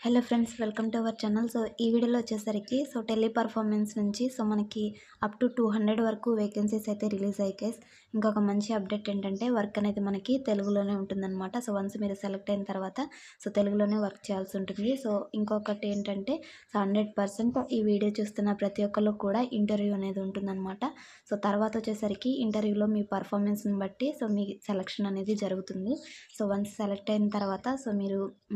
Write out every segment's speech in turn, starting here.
Hello friends, welcome to our channel. So ఈ వీడియోలో వచ్చేసరికి టెలి పర్ఫార్మెన్స్ నుంచి మనకి అప్ టు 200 వరకు వేకెన్సీస్ అయితే రిలీజ్ అయ్యాయి గైస్. ఇంకొక మంచి అప్డేట్ ఏంటంటే వర్క్ అనేది మనకి తెలుగులోనే ఉంటుందన్నమాట. సో వన్స్ మీరు సెలెక్ట్ అయిన తర్వాత తెలుగులోనే వర్క్ చేయాల్సి ఉంటుంది. సో ఇంకొకటి ఏంటంటే 100% ఈ వీడియో చూస్తున్న ప్రతి ఒక్కళ్ళు కూడా ఇంటర్వ్యూ అనేది ఉంటుందన్నమాట. సో తర్వాత వచ్చేసరికి ఇంటర్వ్యూలో మీ పర్ఫార్మెన్స్ని బట్టి మీ సెలెక్షన్ అనేది జరుగుతుంది. సో వన్స్ సెలెక్ట్ అయిన తర్వాత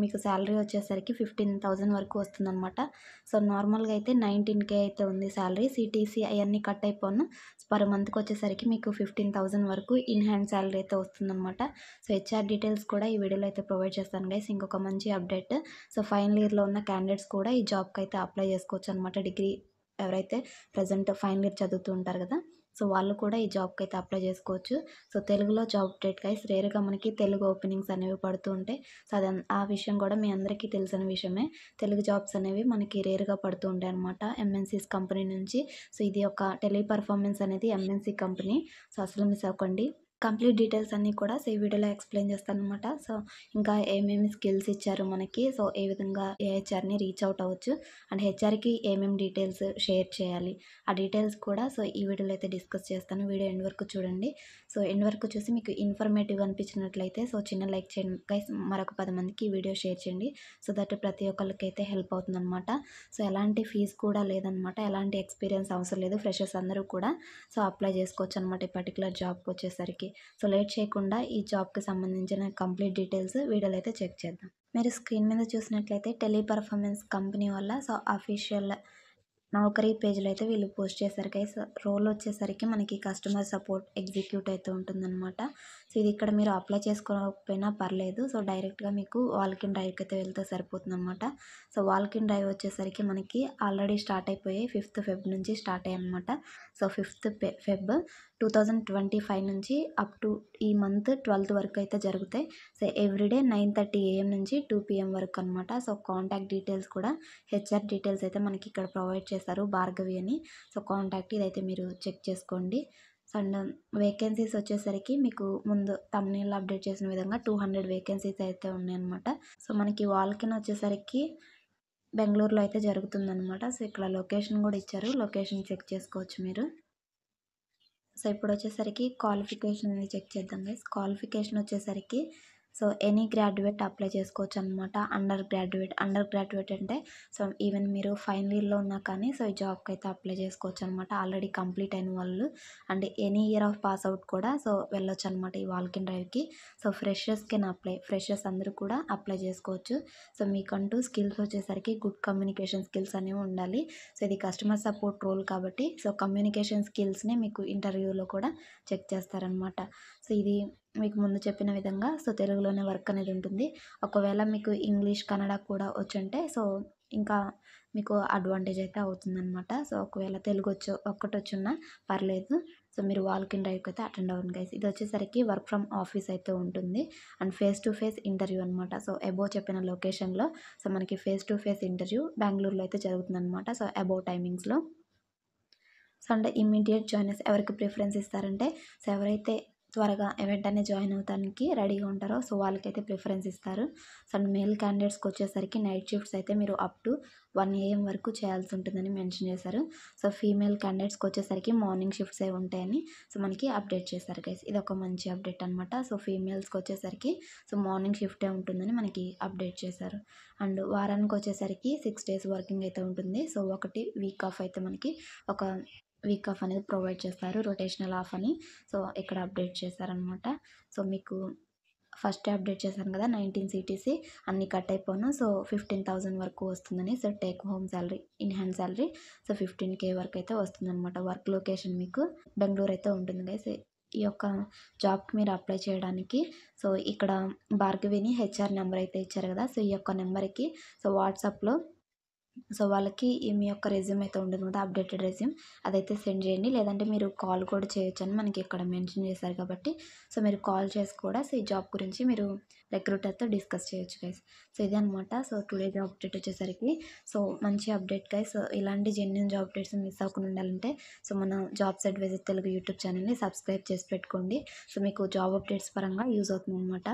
మీకు శాలరీ వచ్చేసరికి 15,000 వరకు వస్తుందన్నమాట. సో నార్మల్గా అయితే 19K అయితే ఉంది శాలరీ. సిటీసీ అవన్నీ కట్ అయిపోను పర్ మంత్కి వచ్చేసరికి మీకు 15,000 వరకు ఇన్ హ్యాండ్ శాలరీ అయితే వస్తుందన్నమాట. సో హెచ్ఆర్ డీటెయిల్స్ కూడా ఈ వీడియోలో అయితే ప్రొవైడ్ చేస్తాను గైస్. ఇంకొక మంచి అప్డేట్, సో ఫైనల్ ఇయర్లో ఉన్న క్యాండిడేట్స్ కూడా ఈ జాబ్కి అయితే అప్లై చేసుకోవచ్చు అనమాట. డిగ్రీ ఎవరైతే ప్రజెంట్ ఫైనల్ ఇయర్ చదువుతూ ఉంటారు కదా, సో వాళ్ళు కూడా ఈ జాబ్కి అయితే అప్లై చేసుకోవచ్చు. సో తెలుగులో జాబ్ అప్డేట్ గైస్. రేర్గా మనకి తెలుగు ఓపెనింగ్స్ అనేవి పడుతూ ఉంటాయి. సో ఆ విషయం కూడా మీ అందరికీ తెలిసిన విషయమే. తెలుగు జాబ్స్ అనేవి మనకి రేర్గా పడుతూ ఉంటాయి అనమాట ఎంఎన్సీస్ కంపెనీ నుంచి. సో ఇది ఒక టెలి పర్ఫార్మెన్స్ అనేది ఎంఎన్సీ కంపెనీ. సో అసలు మిస్ అవ్వకండి. కంప్లీట్ డీటెయిల్స్ అన్నీ కూడా ఈ వీడియోలో ఎక్స్ప్లెయిన్ చేస్తానమాట. సో ఇంకా ఏమేమి స్కిల్స్ ఇచ్చారు మనకి, సో ఏ విధంగా హెచ్ఆర్ని రీచ్ అవుట్ అవ్వచ్చు, అండ్ హెచ్ఆర్కి ఏమేమి డీటెయిల్స్ షేర్ చేయాలి, ఆ డీటెయిల్స్ కూడా ఈ వీడియోలో అయితే డిస్కస్ చేస్తాను. వీడియో ఎండ్ వరకు చూడండి. సో ఎండ్ వరకు చూసి మీకు ఇన్ఫర్మేటివ్ అనిపించినట్లయితే చిన్న లైక్ చేయండి గైస్. మరొక 10 మందికి ఈ వీడియో షేర్ చేయండి. సో దట్ ప్రతి ఒక్కరికి అయితే హెల్ప్ అవుతుందన్నమాట. సో ఎలాంటి ఫీజు కూడా లేదనమాట, ఎలాంటి ఎక్స్పీరియన్స్ అవసరం లేదు. ఫ్రెషర్స్ అందరూ కూడా అప్లై చేసుకోవచ్చు అనమాట ఈ పర్టికులర్ జాబ్కి వచ్చేసరికి. సో లేట్ చేయకుండా ఈ జాబ్కి సంబంధించిన కంప్లీట్ డీటెయిల్స్ వీడియోలో అయితే చెక్ చేద్దాం. మీరు స్క్రీన్ మీద చూసినట్లయితే టెలి పర్ఫార్మెన్స్ కంపెనీ వల్ల అఫీషియల్ నౌకరీ పేజ్లో అయితే వీళ్ళు పోస్ట్ చేశారు గైస్. రోల్ వచ్చేసరికి మనకి కస్టమర్ సపోర్ట్ ఎగ్జిక్యూటివ్ అయితే ఉంటుందన్నమాట. సో ఇది ఇక్కడ మీరు అప్లై చేసుకోకపోయినా పర్లేదు. సో డైరెక్ట్గా మీకు వాల్క్ ఇన్ డ్రైవ్కి అయితే వెళ్తే సరిపోతుంది అనమాట. సో వాల్క్ ఇన్ డ్రైవ్ వచ్చేసరికి మనకి ఆల్రెడీ స్టార్ట్ అయిపోయాయి. 5th Feb నుంచి స్టార్ట్ అయ్యాయి అనమాట. సో 5th Feb 2025 నుంచి అప్ టు ఈ మంత్ 12th వరకు అయితే జరుగుతాయి. సో ఎవ్రీడే 9:30 AM నుంచి 2 PM వరకు అనమాట. సో కాంటాక్ట్ డీటెయిల్స్ కూడా హెచ్ఆర్ డీటెయిల్స్ అయితే మనకి ఇక్కడ ప్రొవైడ్ చేస్తారు, భార్గవి అని. సో కాంటాక్ట్ ఇదైతే మీరు చెక్ చేసుకోండి. అండ్ వేకెన్సీస్ వచ్చేసరికి మీకు ముందు థంబ్నెయిల్లో అప్డేట్ చేసిన విధంగా 200 వేకెన్సీస్ అయితే ఉన్నాయన్నమాట. సో మనకి వాల్కిన్ వచ్చేసరికి బెంగళూరులో అయితే జరుగుతుందన్నమాట. సో ఇక్కడ లొకేషన్ కూడా ఇచ్చారు, లొకేషన్ చెక్ చేసుకోవచ్చు మీరు. సో ఇప్పుడు వచ్చేసరికి క్వాలిఫికేషన్ అనేది చెక్ చేద్దాం గైస్. క్వాలిఫికేషన్ వచ్చేసరికి ఎనీ గ్రాడ్యుయేట్ అప్లై చేసుకోవచ్చు అనమాట. అండర్ గ్రాడ్యుయేట్ అంటే ఈవెన్ మీరు ఫైనల్ ఇయర్లో ఉన్నా కానీ ఈ జాబ్కి అయితే అప్లై చేసుకోవచ్చు అనమాట. ఆల్రెడీ కంప్లీట్ అయిన వాళ్ళు and any year of pass out కూడా వెళ్ళొచ్చు అనమాట ఈ వాల్క్ ఇన్ డ్రైవ్కి. ఫ్రెషర్స్ అందరూ కూడా అప్లై చేసుకోవచ్చు. సో మీకంటూ స్కిల్స్ వచ్చేసరికి గుడ్ కమ్యూనికేషన్ స్కిల్స్ అనేవి ఉండాలి. సో ఇది కస్టమర్ సపోర్ట్ రోల్ కాబట్టి కమ్యూనికేషన్ స్కిల్స్ని మీకు ఇంటర్వ్యూలో కూడా చెక్ చేస్తారనమాట. సో ఇది మీకు ముందు చెప్పిన విధంగా తెలుగులోనే వర్క్ అనేది ఉంటుంది. ఒకవేళ మీకు ఇంగ్లీష్, కన్నడ కూడా వచ్చుంటే ఇంకా మీకు అడ్వాంటేజ్ అయితే అవుతుందన్నమాట. సో ఒకవేళ తెలుగు ఒక్కటొచ్చున్నా పర్లేదు. సో మీరు వాల్క్ ఇన్ డ్రైవ్కి అయితే అటెండ్ అవ్వండి గైస్. ఇది వచ్చేసరికి వర్క్ ఫ్రమ్ ఆఫీస్ అయితే ఉంటుంది and face to face interview అనమాట. సో అబోవ్ చెప్పిన లొకేషన్లో మనకి ఫేస్ టు ఫేస్ ఇంటర్వ్యూ బెంగళూరులో అయితే జరుగుతుందన్నమాట. సో అబోవ్ టైమింగ్స్లో. అండ్ ఇమ్మీడియట్ జాయినర్స్ ఎవరికి ప్రిఫరెన్స్ ఇస్తారంటే ఎవరైతే త్వరగా వెంటనే జాయిన్ అవుతానికి రెడీగా ఉంటారో వాళ్ళకైతే ప్రిఫరెన్స్ ఇస్తారు. అండ్ మేల్ క్యాండిడేట్స్కి వచ్చేసరికి నైట్ షిఫ్ట్స్ అయితే మీరు అప్ టు 1 AM వరకు చేయాల్సి ఉంటుందని మెన్షన్ చేశారు. సో ఫీమేల్ క్యాండిడేట్స్కి వచ్చేసరికి మార్నింగ్ షిఫ్ట్స్ ఉంటాయని మనకి అప్డేట్ చేశారు గైస్. ఇది ఒక మంచి అప్డేట్ అనమాట. సో ఫీమేల్స్కి వచ్చేసరికి మార్నింగ్ షిఫ్టే ఉంటుందని మనకి అప్డేట్ చేశారు. అండ్ వారానికి వచ్చేసరికి 6 days వర్కింగ్ అయితే ఉంటుంది. సో ఒకటి వీక్ ఆఫ్ అయితే మనకి ఒక వీక్ ఆఫ్ అనేది ప్రొవైడ్ చేస్తారు, రొటేషనల్ ఆఫ్ అని. సో ఇక్కడ అప్డేట్ చేశారనమాట. సో మీకు ఫస్ట్ అప్డేట్ చేశాను కదా 19 CTC అన్నీ కట్ అయిపోను. సో 15,000 వరకు వస్తుందని. So take home salary, in hand salary 15K వరకు అయితే వస్తుందన్నమాట. వర్క్ లొకేషన్ మీకు బెంగళూరు అయితే ఉంటుంది గైస్. ఈ యొక్క జాబ్కి మీరు అప్లై చేయడానికి ఇక్కడ భార్గవిని హెచ్ఆర్ నెంబర్ అయితే ఇచ్చారు కదా. సో ఈ యొక్క నెంబర్కి వాట్సాప్లో వాళ్ళకి మీ యొక్క రెజ్యూమ్ అయితే ఉంటుంది కదా, అప్డేటెడ్ రెజ్యూమ్ అదైతే సెండ్ చేయండి. లేదంటే మీరు కాల్ కూడా చేయొచ్చు అని మనకి ఇక్కడ మెన్షన్ చేశారు కాబట్టి మీరు కాల్ చేసి కూడా ఈ జాబ్ గురించి మీరు రిక్రూటర్తో డిస్కస్ చేయొచ్చు గైస్. సో ఇదే అనమాట. టుడే జాబ్ అప్డేట్ వచ్చేసరికి మంచి అప్డేట్ గైస్. ఇలాంటి జెన్యూన్ జాబ్ అప్డేట్స్ మిస్ అవ్వకుండా ఉండాలంటే మన జాబ్స్ అడ్వైజర్ తెలుగు యూట్యూబ్ ఛానల్ని సబ్స్క్రైబ్ చేసి పెట్టుకోండి. మీకు జాబ్ అప్డేట్స్ పరంగా యూజ్ అవుతుంది అనమాట.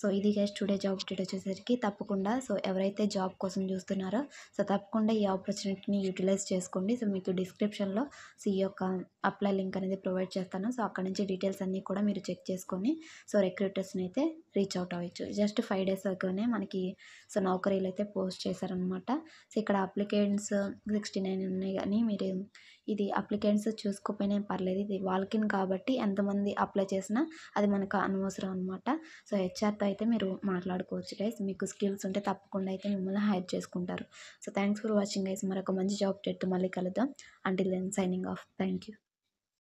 సో ఇది గైస్ టుడే జాబ్ అప్డేట్ వచ్చేసరికి తప్పకుండా సో ఎవరైతే జాబ్ కోసం చూస్తున్నారో సో తప్పకుండా ఈ ఆపర్చునిటీని యూటిలైజ్ చేసుకోండి. సో మీకు డిస్క్రిప్షన్లో సో ఈ యొక్క అప్లై లింక్ అనేది ప్రొవైడ్ చేస్తాను. సో అక్కడ నుంచి డీటెయిల్స్ అన్నీ కూడా మీరు చెక్ చేసుకొని సో రిక్రూటర్స్ని అయితే రీచ్ అవుట్ అవ్వచ్చు. జస్ట్ 5 days అగోనే మనకి సో నౌకరీలు అయితే పోస్ట్ చేశారనమాట. సో ఇక్కడ అప్లికెంట్స్ 69 ఉన్నాయి, కానీ మీరు ఇది అప్లికెంట్స్ చూసుకోకపోయినా పర్లేదు, ఇది వాల్కిన్ కాబట్టి ఎంతమంది అప్లై చేసినా అది మనకు అనవసరం అనమాట. సో హెచ్ఆర్తో అయితే మీరు మాట్లాడుకోవచ్చు గైస్, మీకు స్కిల్స్ ఉంటే తప్పకుండా అయితే మిమ్మల్ని హైర్ చేసుకుంటారు. So thanks for watching guys, మరొక మంచి జాబ్ అప్డేట్తో మళ్ళీ కలుద్దాం. Until then signing off. Thank you.